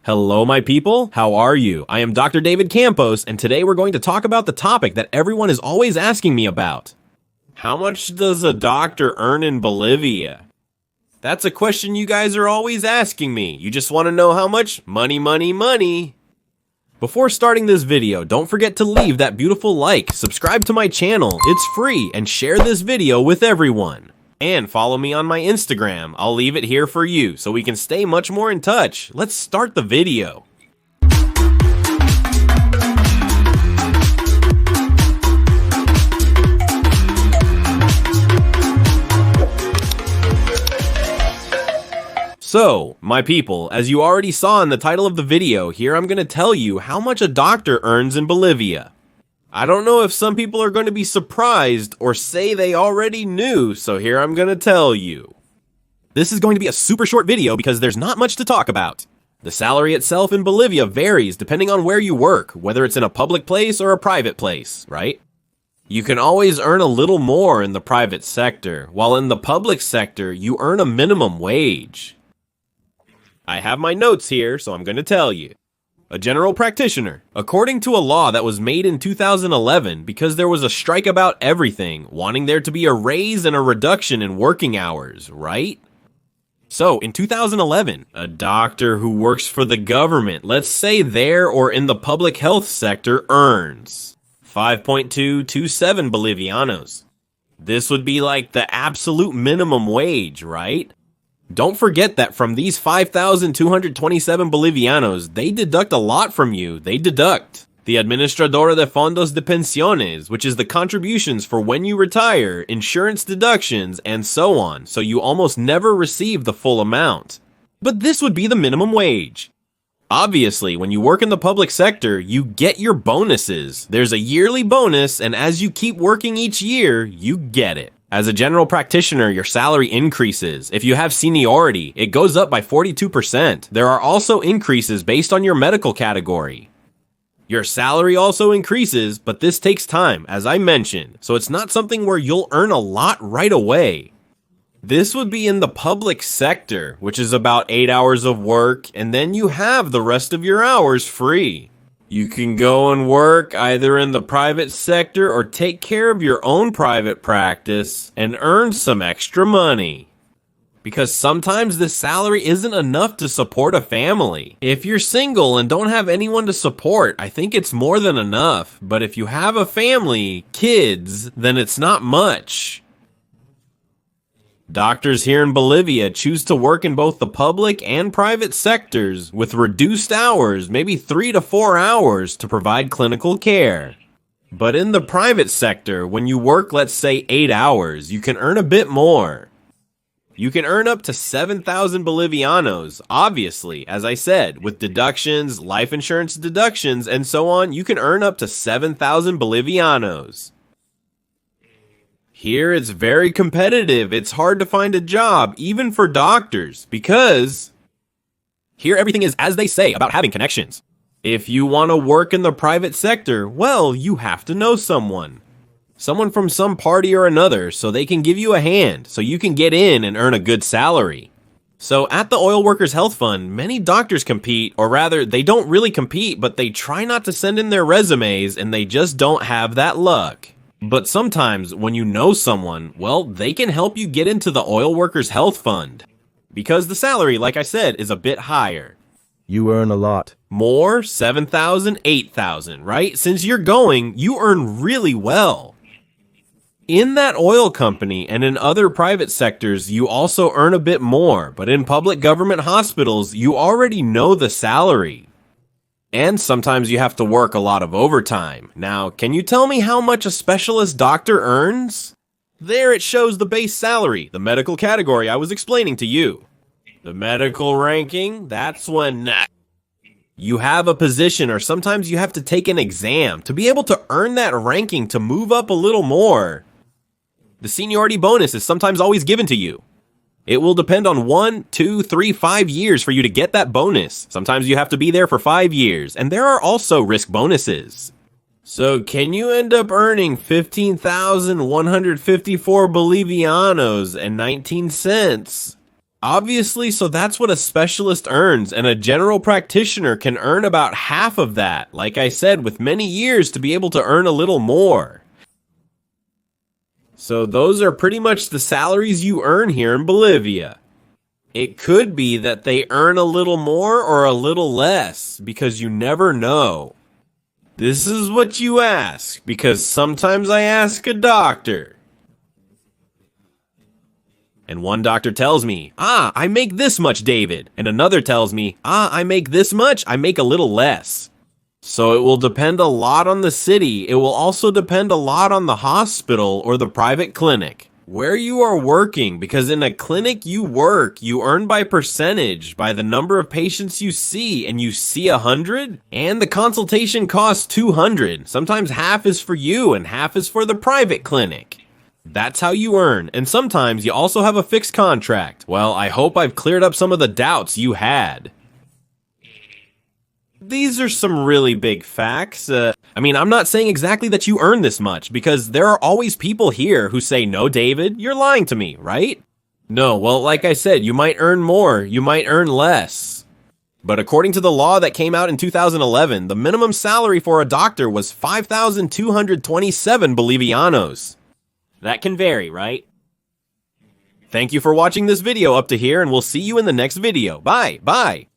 Hello, my people. How are you? I am Dr. David Campos, and today we're going to talk about the topic that everyone is always asking me about. How much does a doctor earn in Bolivia? That's a question you guys are always asking me. You just want to know how much? Money, money, money. Before starting this video, don't forget to leave that beautiful like, subscribe to my channel, it's free, and share this video with everyone. And follow me on my Instagram. I'll leave it here for you so we can stay much more in touch. Let's start the video. So, my people, as you already saw in the title of the video, here I'm going to tell you how much a doctor earns in Bolivia. I don't know if some people are going to be surprised or say they already knew, so here I'm going to tell you. This is going to be a super short video because there's not much to talk about. The salary itself in Bolivia varies depending on where you work, whether it's in a public place or a private place, right? You can always earn a little more in the private sector, while in the public sector, you earn a minimum wage. I have my notes here, so I'm going to tell you. A general practitioner. According to a law that was made in 2011 because there was a strike about everything, wanting there to be a raise and a reduction in working hours, right? So, in 2011, a doctor who works for the government, let's say there or in the public health sector, earns 5.227 Bolivianos. This would be like the absolute minimum wage, right? Don't forget that from these 5,227 Bolivianos, they deduct a lot from you. They deduct the Administradora de Fondos de Pensiones, which is the contributions for when you retire, insurance deductions, and so on, so you almost never receive the full amount. But this would be the minimum wage. Obviously, when you work in the public sector, you get your bonuses. There's a yearly bonus, and as you keep working each year, you get it. As a general practitioner, your salary increases. If you have seniority, it goes up by 42%. There are also increases based on your medical category. Your salary also increases, but this takes time, as I mentioned, so it's not something where you'll earn a lot right away. This would be in the public sector, which is about 8 hours of work, and then you have the rest of your hours free. You can go and work either in the private sector or take care of your own private practice and earn some extra money. Because sometimes this salary isn't enough to support a family. If you're single and don't have anyone to support, I think it's more than enough. But if you have a family, kids, then it's not much. Doctors here in Bolivia choose to work in both the public and private sectors with reduced hours, maybe 3 to 4 hours, to provide clinical care. But in the private sector, when you work, let's say 8 hours, you can earn a bit more. You can earn up to 7,000 Bolivianos, obviously, as I said, with deductions, life insurance deductions, and so on, you can earn up to 7,000 Bolivianos. Here it's very competitive. It's hard to find a job, even for doctors, because here everything is as they say about having connections. If you want to work in the private sector, well, you have to know someone. Someone from some party or another, so they can give you a hand, so you can get in and earn a good salary. So at the Oil Workers Health Fund, many doctors compete, or rather, they don't really compete, but they try not to send in their resumes, and they just don't have that luck. But sometimes, when you know someone, well, they can help you get into the Oil Workers Health Fund. Because the salary, like I said, is a bit higher. You earn a lot. More, 7,000, 8,000, right? Since you're going, you earn really well. In that oil company and in other private sectors, you also earn a bit more, but in public government hospitals, you already know the salary. And sometimes you have to work a lot of overtime. Now, can you tell me how much a specialist doctor earns? There it shows the base salary, the medical category I was explaining to you. The medical ranking, that's when you have a position or sometimes you have to take an exam to be able to earn that ranking to move up a little more. The seniority bonus is sometimes always given to you. It will depend on 1, 2, 3, 5 years for you to get that bonus. Sometimes you have to be there for 5 years, and there are also risk bonuses. So can you end up earning 15,154 Bolivianos and 19 cents? Obviously, so that's what a specialist earns, and a general practitioner can earn about half of that, like I said, with many years to be able to earn a little more. So those are pretty much the salaries you earn here in Bolivia. It could be that they earn a little more or a little less, because you never know. This is what you ask, because sometimes I ask a doctor. And one doctor tells me, I make this much, David. And another tells me, I make this much, I make a little less. So it will depend a lot on the city. It will also depend a lot on the hospital or the private clinic, where you are working, because in a clinic you work, you earn by percentage, by the number of patients you see, and you see 100, and the consultation costs 200. Sometimes half is for you and half is for the private clinic. That's how you earn, and sometimes you also have a fixed contract. Well, I hope I've cleared up some of the doubts you had. These are some really big facts. I'm not saying exactly that you earn this much, because there are always people here who say, no, David, you're lying to me, right? No, well, like I said, you might earn more, you might earn less. But according to the law that came out in 2011, the minimum salary for a doctor was 5,227 Bolivianos. That can vary, right? Thank you for watching this video up to here, and we'll see you in the next video. Bye, bye!